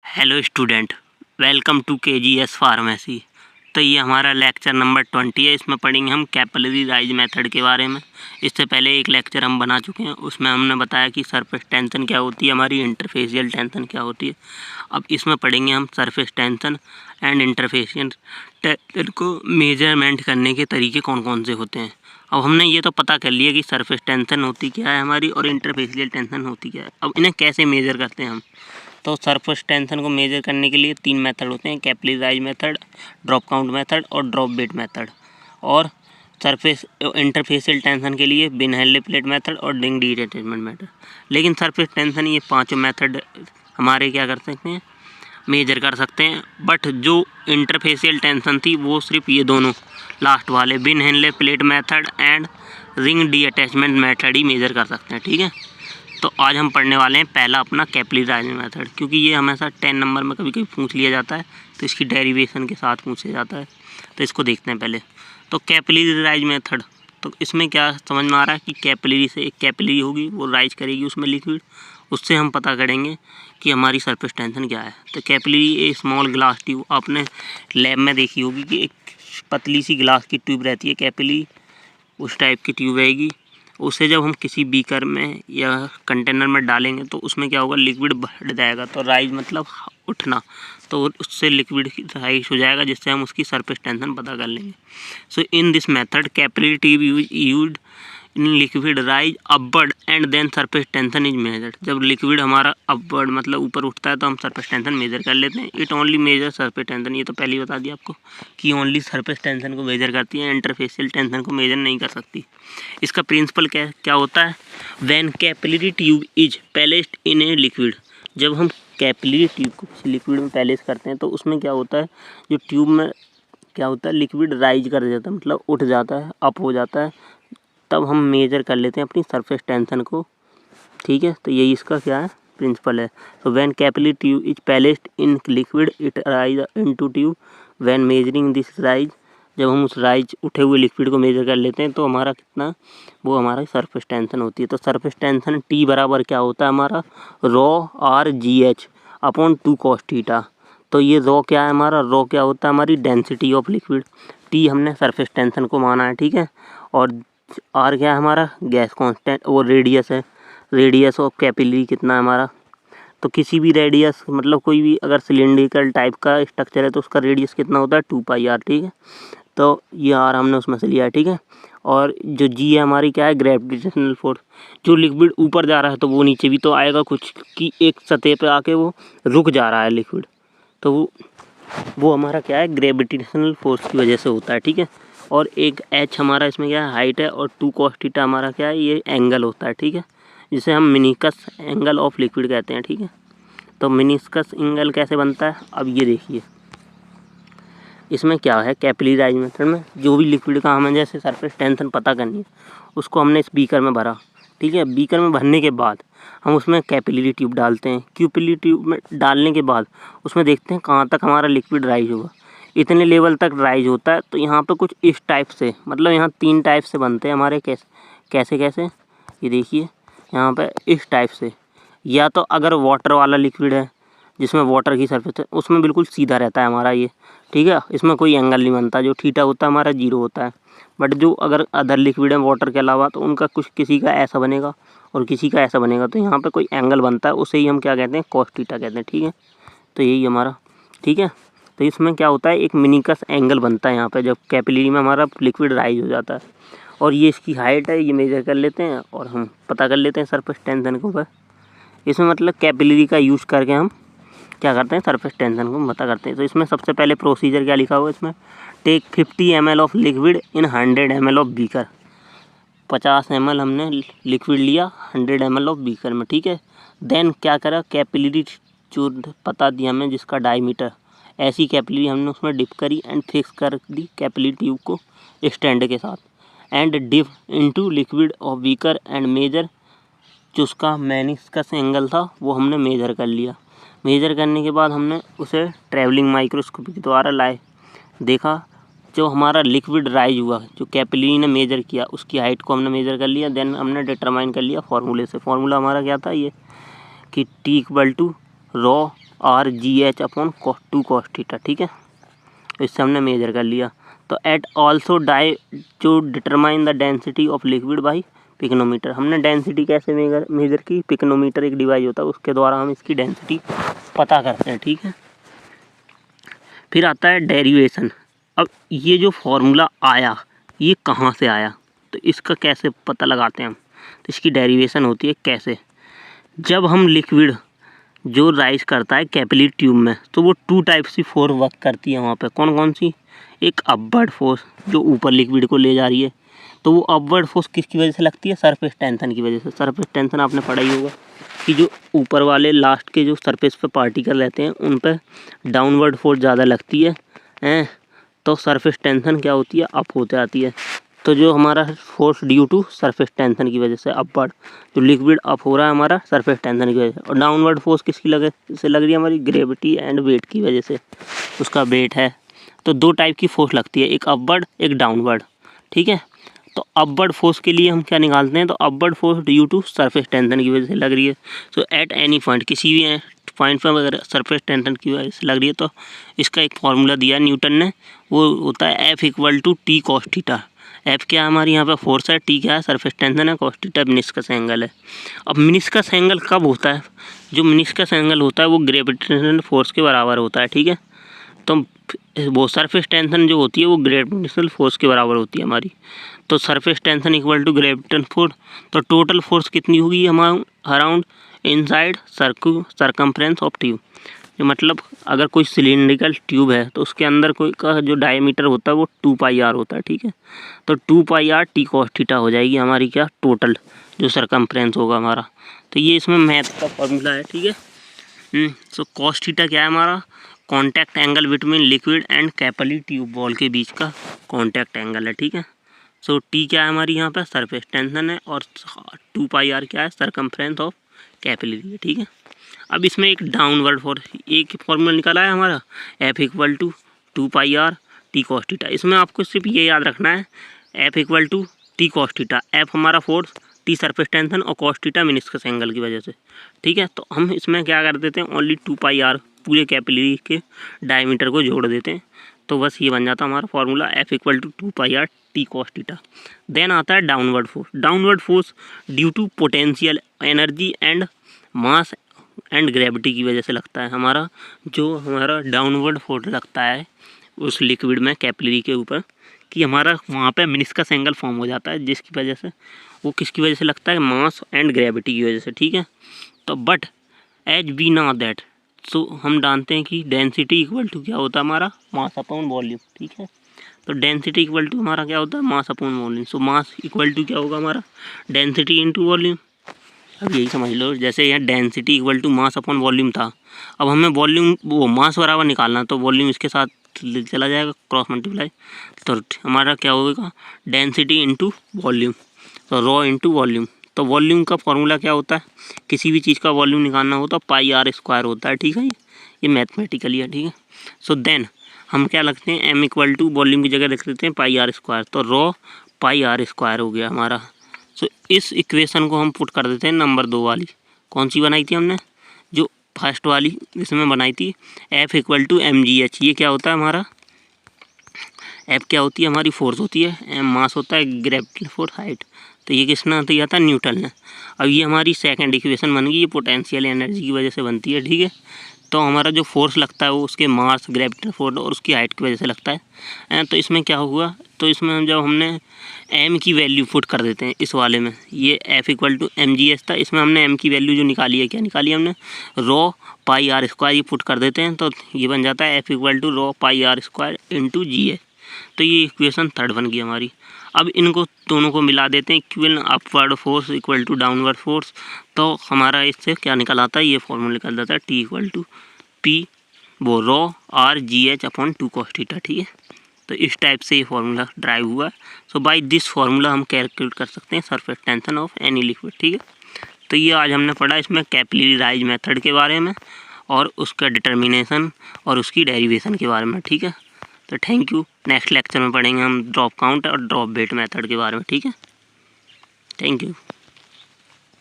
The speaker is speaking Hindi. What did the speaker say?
Hello student, welcome to KGS pharmacy. तो ये हमारा लेक्चर नंबर 20 है। इसमें पढ़ेंगे हम कैपिलरी राइज मेथड के बारे में। इससे पहले एक लेक्चर हम बना चुके हैं, उसमें हमने बताया कि सरफेस टेंशन क्या होती है, हमारी इंटरफेशियल टेंशन क्या होती है। अब इसमें पढ़ेंगे हम surface tension and interfacial tension को मेजरमेंट करने के तरीके कौन कौन से होते हैं। अब हमने ये तो पता कर लिया कि सरफेस टेंशन होती क्या है हमारी और इंटरफेशियल टेंशन होती क्या है। अब इन्हें कैसे मेजर करते हैं हम। तो सरफेस टेंशन को मेजर करने के लिए 3 मेथड होते हैं, capillary rise method, drop count method और ड्रॉप वेट मेथड। और सरफेस इंटरफेशियल टेंशन के लिए बिन हेनले प्लेट मेथड और रिंग डिटैचमेंट मेथड। लेकिन सरफेस टेंशन ये पांचों मेथड हमारे क्या कर सकते हैं, मेजर कर सकते हैं। बट जो इंटरफेशियल टेंशन थी वो सिर्फ ये दोनों लास्ट वाले बिन हेनले plate method and ring detachment method ही मेजर कर सकते हैं। ठीक है, तो आज हम पढ़ने वाले हैं पहला अपना कैपिलरी राइज मेथड, क्योंकि ये हमेशा 10 नंबर में कभी कभी पूछ लिया जाता है, तो इसकी डेरिवेशन के साथ पूछा जाता है। तो इसको देखते हैं पहले। तो कैपिलरी राइज मेथड, तो इसमें क्या समझ में आ रहा है कि कैपिलरी से एक कैपिलरी होगी, वो राइज करेगी उसमें लिक्विड, उससे हम पता करेंगे कि हमारी सरफेस टेंशन क्या है। तो कैपिलरी ए स्मॉल ग्लास ट्यूब, आपने लैब में देखी होगी कि एक पतली सी ग्लास की ट्यूब रहती है कैपिलरी, उस टाइप की ट्यूब रहेगी। उसे जब हम किसी बीकर में या कंटेनर में डालेंगे तो उसमें क्या होगा, लिक्विड बढ़ जाएगा। तो राइज मतलब उठना, तो उससे लिक्विड राइज हो जाएगा, जिससे हम उसकी सरफेस टेंशन पता कर लेंगे। So in this method capillary tube used in liquid rise upward and then surface tension is measured. जब लिक्विड हमारा अपवर्ड मतलब ऊपर उठता है तो हम सरफेस टेंशन मेजर कर लेते हैं। It only measure surface tension, ये तो पहले ही बता दिया आपको कि ओनली सरफेस टेंशन को मेजर करती है, इंटरफेशियल टेंशन को मेजर नहीं कर सकती। इसका प्रिंसिपल क्या होता है, when capillary tube is placed in a liquid. जब हम कैपिलरी ट्यूब को किसी लिक्विड में प्लेस करते हैं तो उसमें क्या होता है, जो ट्यूब में क्या होता है, लिक्विड राइज कर जाता है, मतलब उठ जाता है, अप हो जाता है, तब हम मेजर कर लेते हैं अपनी सरफेस टेंशन को। ठीक है, तो यही इसका क्या है, प्रिंसिपल है। तो when capillary tube is placed in liquid it rise into tube when measuring this rise. जब हम उस राइज उठे हुए लिक्विड को मेजर कर लेते हैं तो हमारा कितना, वो हमारा सरफेस टेंशन होती है। तो सरफेस टेंशन टी बराबर क्या होता है हमारा, rho R G H upon 2 cos theta. तो ये रो क्या है हमारा, रो क्या होता है हमारी डेंसिटी ऑफ लिक्विड, टी हमने सरफेस टेंशन को माना है। ठीक है, और आर क्या है हमारा, गैस कांस्टेंट, वो रेडियस है, रेडियस ऑफ कैपिलरी कितना है हमारा। तो किसी भी रेडियस मतलब कोई भी अगर सिलिंड्रिकल टाइप का स्ट्रक्चर है तो उसका रेडियस कितना होता है, 2πr। ठीक है, तो ये आर हमने उसमें से लिया है। ठीक है, और जो जी है हमारी क्या है, ग्रेविटेशनल फोर्स। जो लिक्विड ऊपर जा रहा है तो वो नीचे भी तो आएगा कुछ, कि एक सतह पे आके वो रुक जा रहा है लिक्विड, तो वो हमारा क्या है, ग्रेविटेशनल फोर्स की वजह से होता है। ठीक है, और एक एच हमारा इसमें क्या है, हाइट है, और 2 cos थीटा हमारा क्या है, ये एंगल होता है। ठीक है, जिसे हम मिनिस्कस एंगल ऑफ लिक्विड कहते हैं। ठीक है, तो मिनिस्कस एंगल कैसे बनता है, अब ये देखिए। इसमें क्या है, कैपिलरी राइज मेथड में जो भी लिक्विड का हमें जैसे सरफेस टेंशन पता करनी है, उसको हमने इस बीकर में भरा। ठीक है, बीकर में भरने के बाद हम उसमें कैपिलरी ट्यूब डालते हैं। कैपिलरी ट्यूब में डालने के बाद उसमें देखते हैं कहाँ तक हमारा लिक्विड राइज होगा। इतने लेवल तक राइज होता है तो यहाँ पे कुछ इस टाइप से, मतलब यहाँ 3 टाइप से बनते हैं हमारे। कैसे कैसे, ये देखिए यहाँ पे इस टाइप से। या तो अगर वाटर वाला लिक्विड है जिसमें वाटर की सरफेस है, उसमें बिल्कुल सीधा रहता है हमारा ये। ठीक है, इसमें कोई एंगल नहीं बनता, जो थीटा होता है हमारा 0 होता है। बट जो अगर अदर लिक्विड है वाटर के अलावा, तो उनका कुछ किसी का ऐसा बनेगा और किसी का ऐसा बनेगा, तो यहाँ पे कोई एंगल बनता है, उसे ही हम क्या कहते हैं, cos थीटा कहते हैं। ठीक है, तो यही हमारा। ठीक है, तो इसमें क्या होता है, एक मिनिकस एंगल बनता है यहाँ पे जब कैपिलरी में हमारा लिक्विड राइज हो जाता है। और ये इसकी हाइट है, ये मेजर कर लेते हैं और हम पता कर लेते हैं सरफेस टेंशन के ऊपर। इसमें मतलब कैपिलरी का यूज़ करके हम क्या करते हैं, सरफेस टेंशन को पता करते हैं। तो इसमें सबसे पहले प्रोसीजर क्या लिखा हुआ है, इसमें take 50 ml of liquid in 100 ml of beaker. 50 ml हमने लिक्विड लिया 100 ml ऑफ बीकर में। ठीक है, देन क्या करा, कैपिलरी जो पता दिया हमें जिसका डायमीटर, ऐसी कैपिलरी हमने उसमें डिप करी एंड फिक्स कर दी कैपिलरी ट्यूब को स्टैंड के साथ, and dip into liquid of beaker and measure. जो उसका मेनिस्कस एंगल था वो हमने मेजर कर लिया। मेजर करने के बाद हमने उसे ट्रैवलिंग माइक्रोस्कोप के द्वारा लाए, देखा जो हमारा लिक्विड राइज हुआ, जो कैपिलरी ने मेजर किया, उसकी हाइट को हमने मेजर कर लिया। देन हमने डिटरमाइन कर लिया फार्मूले से। फार्मूला हमारा क्या था ये, कि T = rho RGH upon 2 cos theta, ठीक है। इससे हमने मेजर कर लिया। तो एट ऑल्सो डाई to determine the density of liquid by pycnometer. हमने डेंसिटी कैसे मेजर की, पिकनोमीटर एक डिवाइस होता है उसके द्वारा हम इसकी डेंसिटी पता करते हैं, ठीक है। फिर आता है डेरिवेशन। अब ये जो फॉर्मूला आया ये कहाँ से आया, तो इसका कैसे पता लगाते हैं हम, तो इसकी डेरिवेशन होती है कैसे, जब हम लिक्विड जो राइज करता है कैपिलरी ट्यूब में, तो वो 2 टाइप्स की फोर्स वर्क करती है वहाँ पे। कौन कौन सी, एक अपवर्ड फोर्स जो ऊपर लिक्विड को ले जा रही है, तो वो अपवर्ड फोर्स किसकी वजह से लगती है, सरफेस टेंशन की वजह से। सरफेस टेंशन आपने पढ़ा ही होगा कि जो ऊपर वाले लास्ट के जो सरफेस पे पार्टिकल रहते हैं उन पर डाउनवर्ड फोर्स ज़्यादा लगती है, तो सरफेस टेंशन क्या होती है, अप होते आती है। तो जो हमारा force due to surface tension की वजह से अपवर्ड, जो लिक्विड अप हो रहा है हमारा सरफेस टेंशन की वजह से। और डाउनवर्ड फोर्स किसकी लग रही है, हमारी ग्रेविटी एंड वेट की वजह से, उसका वेट है। तो 2 टाइप की फोर्स लगती है, एक अपवर्ड एक डाउनवर्ड, ठीक है। तो अपवर्ड फोर्स के लिए हम क्या निकालते हैं, तो upward force due to surface tension की वजह से लग रही है। सो एट एनी पॉइंट, किसी भी पॉइंट पर अगर सरफेस टेंशन की वजह से लग रही है, तो इसका एक फार्मूला दिया है न्यूटन ने, वो होता है F = T cos theta. F क्या है हमारी यहाँ पे फोर्स है, T क्या है सरफेस टेंशन है, cos थीटा मिनिस्कस एंगल है। अब मिनिस्कस एंगल कब होता है, जो मिनिस्कस एंगल होता है वो ग्रेविटेशनल फोर्स के बराबर होता है, ठीक है। तो वो सरफेस टेंशन जो होती है वो ग्रेविटेशनल फोर्स के बराबर होती है हमारी। तो सरफेस टेंशन = ग्रेविटेशनल फोर्स, तो टोटल फोर्स कितनी होगी हमारा, around inside circumference of tube. मतलब अगर कोई सिलिंड्रिकल ट्यूब है तो उसके अंदर कोई का जो डायमीटर होता है वो 2πr होता है, ठीक है। तो 2πr T cos थीटा हो जाएगी हमारी क्या, टोटल जो सर्कमफ्रेंस होगा हमारा। तो ये इसमें मैथ का फॉर्मूला है, ठीक है। सो cos थीटा क्या है हमारा, contact angle between liquid and capillary tube wall के बीच का कॉन्टैक्ट एंगल है, ठीक है। सो टी क्या है हमारी यहाँ पर, सरफेस टेंशन है, और 2πr क्या है, सर्कमफ्रेंस ऑफ कैपिलरी है, ठीक है। अब इसमें एक डाउनवर्ड फोर्स, एक फॉर्मूला निकाला है हमारा F = 2πr T cos theta. इसमें आपको सिर्फ ये याद रखना है F = T cos theta. F हमारा फोर्स, T सरफेस टेंशन और cos थीटा मिनिस्कस एंगल की वजह से, ठीक है। तो हम इसमें क्या कर देते हैं, ओनली 2πr पूरे कैपिलरी के डायमीटर को जोड़ देते हैं, तो बस ये बन जाता है हमारा formula F = 2πr T cos theta. Then आता है downward force. Downward force due to potential energy and mass and gravity की वजह से लगता है हमारा, जो हमारा डाउनवर्ड फोर्स लगता है उस लिक्विड में कैपिलरी के ऊपर, कि हमारा वहाँ पे मिनिस्कस एंगल फॉर्म हो जाता है, जिसकी वजह से वो किसकी वजह से लगता है, मास एंड ग्रेविटी की वजह से, ठीक है। तो but as we know that, so हम जानते हैं कि डेंसिटी = क्या होता है हमारा, मास अपॉन वॉल्यूम, ठीक है। तो डेंसिटी = हमारा क्या होता है, मास अपॉन वॉल्यूम। सो मास = क्या होगा हमारा, डेंसिटी इंटू वॉल्यूम। अब यही समझ लो, जैसे यहाँ डेंसिटी = मास अपॉन वॉल्यूम था, अब हमें वॉल्यूम वो मास बराबर निकालना, तो वॉल्यूम इसके साथ चला जाएगा क्रॉस मल्टीप्लाई, तो हमारा क्या होगा, डेंसिटी इंटू वॉल्यूम, तो रॉ इंटू वॉल्यूम। तो वॉल्यूम का फॉर्मूला क्या होता है, किसी भी चीज़ का वॉल्यूम निकालना हो तो πr² होता है, ठीक है। ये मैथमेटिकली है, ठीक है। सो देन हम क्या लगते हैं, M = वॉल्यूम की जगह लिख देते हैं πr², तो रॉ πr² हो गया हमारा। सो इस इक्वेशन को हम पुट कर देते हैं नंबर 2 वाली, कौन सी बनाई थी हमने, जो फर्स्ट वाली इसमें बनाई थी F = mgh। ये क्या होता है हमारा, F क्या होती है हमारी, फोर्स होती है, M मास होता है, ग्रेविटेशनल फोर्स हाइट, तो ये किसने दिया था, न्यूटन ने। अब ये हमारी सेकंड इक्वेशन बन गई, ये पोटेंशियल एनर्जी की वजह से बनती है, ठीक है। तो हमारा जो फोर्स लगता है वो उसके मास, ग्रेविटेशनल फोर्स और उसकी हाइट की वजह से लगता है। तो इसमें क्या हुआ, तो इसमें जब हमने M की वैल्यू पुट कर देते हैं इस वाले में, ये F = mgh था, इसमें हमने M की वैल्यू जो निकाली है, क्या निकाली हमने, रॉ πr², ये पुट कर देते हैं, तो ये बन जाता है F = raw πr² into gh। तो ये इक्वेशन थर्ड बन गई हमारी। अब इनको दोनों को मिला देते हैं, equivalent upward force = downward force, तो हमारा इससे क्या निकल आता है, ये फॉर्मूला निकल जाता है T = P वो raw RGH upon 2 cos theta, ठीक है। तो इस टाइप से ये फार्मूला ड्राइव हुआ है। सो बाय दिस फार्मूला हम कैलकुलेट कर सकते हैं surface tension of any liquid, ठीक है। तो ये आज हमने पढ़ा इसमें कैपिलरी राइज मेथड के बारे में और उसका डिटर्मिनेशन और उसकी डेरिवेशन के बारे में, ठीक है। तो थैंक यू। नेक्स्ट लेक्चर में पढ़ेंगे हम ड्रॉप काउंट और ड्रॉप वेट मेथड के बारे में, ठीक है। Thank you.